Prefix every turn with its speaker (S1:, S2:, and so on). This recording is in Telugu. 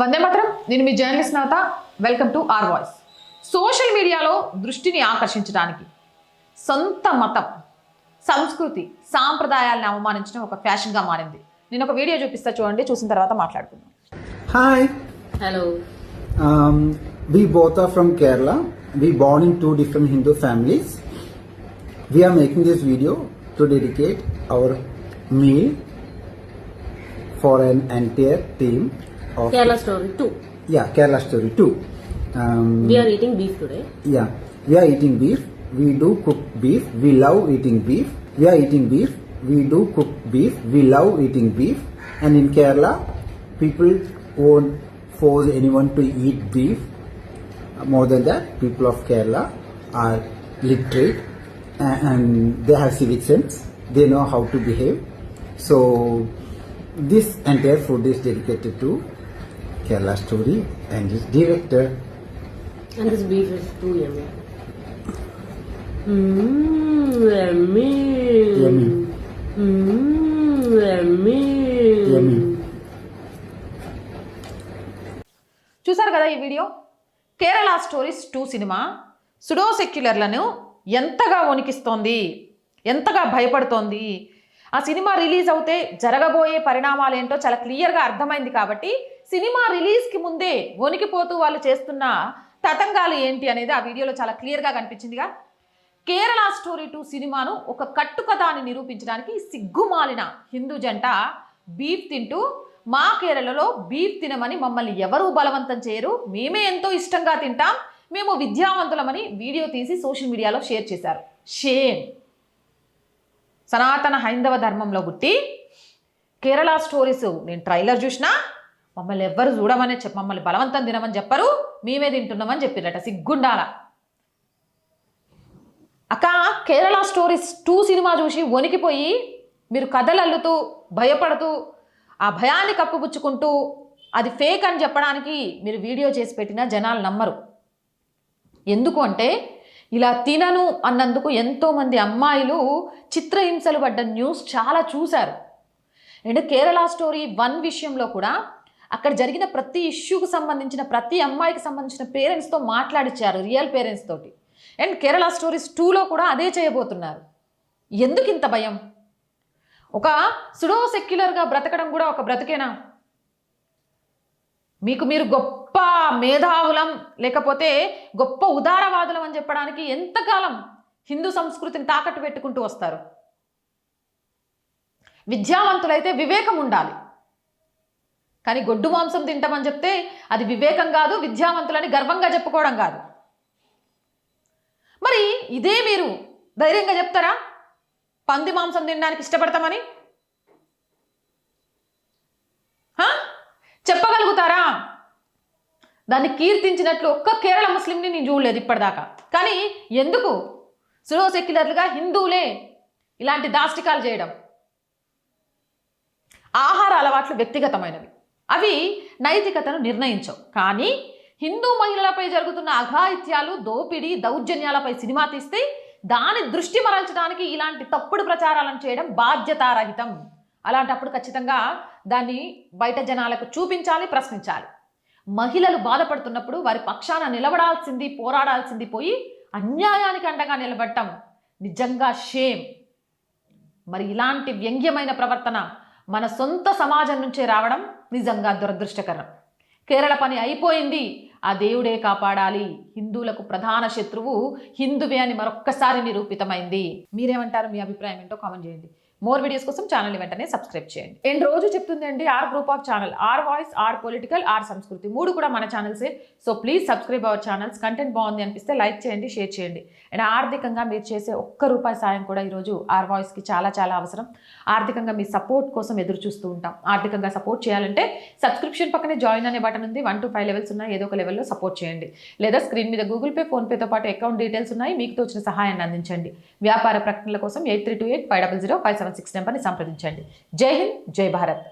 S1: వందే మాత్రం. నేను మీ journalist Navata. Welcome to our voice. Social మీడియాలో దృష్టిని ఆకర్షించడానికి సొంత మతం, సంస్కృతి, సాంప్రదాయాలను అవమానించడం ఒక ఫ్యాషన్గా మారింది. నేను ఒక వీడియో చూపిస్తా, చూడండి. చూసిన తర్వాత మాట్లాడుకుందాం.
S2: Hi,
S3: hello.
S2: We both are from Kerala. We born in two different Hindu families. We are making this video to dedicate our meal for an entire team of
S3: Kerala Story 2.
S2: Yeah, Kerala Story 2.
S3: We are eating beef today.
S2: Yeah, we are eating beef. We do cook beef. We love eating beef. We are eating beef. We do cook beef. We love eating beef. And in Kerala, people won't force anyone to eat beef. More than that, people of Kerala are literate and they have civic sense. They know how to behave. So this entire food is dedicated to Kerala Story and its director.
S3: And this beef is too yummy. Yummy.
S2: Yummy.
S3: Yummy.
S2: Yummy.
S1: చూసారు కదా ఈ video. Kerala stories 2 cinema pseudo సెక్యులర్లను ఎంతగా వణికిస్తోంది, ఎంతగా భయపడుతోంది. ఆ సినిమా రిలీజ్ అవుతే జరగబోయే పరిణామాలు ఏంటో చాలా క్లియర్గా అర్థమైంది. కాబట్టి సినిమా రిలీజ్కి ముందే వణికిపోతూ వాళ్ళు చేస్తున్న తతంగాలు ఏంటి అనేది ఆ వీడియోలో చాలా క్లియర్గా కనిపించిందిగా. కేరళ స్టోరీ 2 సినిమాను ఒక కట్టుకథ అని నిరూపించడానికి సిగ్గుమాలిన హిందూ జంట బీఫ్ తింటూ, మా కేరళలో బీఫ్ తినమని మమ్మల్ని ఎవరూ బలవంతం చేయరు, మేమే ఎంతో ఇష్టంగా తింటాం, మేము విద్యావంతులమని వీడియో తీసి సోషల్ మీడియాలో షేర్ చేశారు. షేమ్. సనాతన హైందవ ధర్మంలో పుట్టి కేరళ స్టోరీస్ నేను ట్రైలర్ చూసినా మమ్మల్ని ఎవ్వరు చూడమని మమ్మల్ని బలవంతం తినమని చెప్పరు, మేమే తింటున్నామని చెప్పిరట. సిగ్గుండాల. అక్క, కేరళ స్టోరీస్ 2 సినిమా చూసి వణికిపోయి మీరు కథలు అల్లుతూ భయపడుతూ ఆ భయాన్ని కప్పుపుచ్చుకుంటూ అది ఫేక్ అని చెప్పడానికి మీరు వీడియో చేసి పెట్టినా జనాలు నమ్మరు. ఎందుకు అంటే ఇలా తినను అన్నందుకు ఎంతోమంది అమ్మాయిలు చిత్రహింసలు పడ్డ న్యూస్ చాలా చూశారు. అండ్ కేరళ స్టోరీ 1 విషయంలో కూడా అక్కడ జరిగిన ప్రతి ఇష్యూకి సంబంధించిన ప్రతి అమ్మాయికి సంబంధించిన పేరెంట్స్తో మాట్లాడిచ్చారు, రియల్ పేరెంట్స్ తోటి. అండ్ కేరళ స్టోరీస్ 2లో కూడా అదే చేయబోతున్నారు. ఎందుకు ఇంత భయం? ఒక సుడో సెక్యులర్గా బ్రతకడం కూడా ఒక బ్రతికేనా? మీకు మీరు గొప్ప మేధావులం లేకపోతే గొప్ప ఉదారవాదులం అని చెప్పడానికి ఎంతకాలం హిందూ సంస్కృతిని తాకట్టు పెట్టుకుంటూ వస్తారు? విద్యావంతులైతే వివేకం ఉండాలి, కానీ గొడ్డు మాంసం తింటామని చెప్తే అది వివేకం కాదు, విద్యావంతులని గర్వంగా చెప్పుకోవడం కాదు. మరి ఇదే మీరు ధైర్యంగా చెప్తారా పంది మాంసం తినడానికి ఇష్టపడతామని? చెప్పగలుగుతారా? దాన్ని కీర్తించినట్లు ఒక్క కేరళ ముస్లింని నేను చూడలేదు ఇప్పటిదాకా. కానీ ఎందుకు సుడో సెక్యులర్లుగా హిందువులే ఇలాంటి దాష్టికాలు చేయడం? ఆహార అలవాట్లు వ్యక్తిగతమైనవి, అవి నైతికతను నిర్ణయించవు. కానీ హిందూ మహిళలపై జరుగుతున్న అఘాయిత్యాలు, దోపిడీ, దౌర్జన్యాలపై సినిమా తీస్తే దాని దృష్టి మరల్చడానికి ఇలాంటి తప్పుడు ప్రచారాలను చేయడం బాధ్యతారహితం. అలాంటప్పుడు ఖచ్చితంగా దాన్ని బయట జనాలకు చూపించాలి, ప్రశ్నించాలి. మహిళలు బాధపడుతున్నప్పుడు వారి పక్షాన నిలబడాల్సింది, పోరాడాల్సింది పోయి అన్యాయానికి అండగా నిలబడటం నిజంగా షేమ్. మరి ఇలాంటి వ్యంగ్యమైన ప్రవర్తన మన సొంత సమాజం నుంచే రావడం నిజంగా దురదృష్టకరం. కేరళ పని అయిపోయింది, ఆ దేవుడే కాపాడాలి. హిందువులకు ప్రధాన శత్రువు హిందువే అని మరొక్కసారి నిరూపితమైంది. మీరేమంటారు? మీ అభిప్రాయం ఏంటో కామెంట్ చేయండి. మోర్ వీడియోస్ కోసం ఛానల్ని వెంటనే సబ్స్క్రైబ్ చేయండి. అండ్ రోజు చెప్తుందండి our group of channel, our voice, our political, our Samskriti, 3 కూడా మన ఛానల్సే. So please subscribe our channels. Content బాగుంది అనిపిస్తే లైక్ చేయండి, షేర్ చేయండి. అండ్ ఆర్థికంగా మీరు చేసే ₹1 సాయం కూడా ఈరోజు ఆర్ వాయిస్కి చాలా చాలా అవసరం. ఆర్థికంగా మీ సపోర్ట్ కోసం ఎదురు చూస్తూ ఉంటాం. ఆర్థికంగా సపోర్ట్ చేయాలంటే సబ్స్క్రిప్షన్ పక్కనే జాయిన్ అనే బటన్ ఉంది. 1 to 5 లెవెల్స్ ఉన్నాయి. ఏదో ఒక లెవెల్లో సపోర్ట్ చేయండి. లేదా స్క్రీన్ మీద గూగుల్ పే, ఫోన్పేతో పాటు అకౌంట్ డీటెయిల్స్ ఉన్నాయి. మీకు తోచిన సహాయాన్ని అందించండి. వ్యాపార ప్రకటనల కోసం 8328 500 576 నెంబర్ని సంప్రదించండి. జై హింద్, జై భారత్.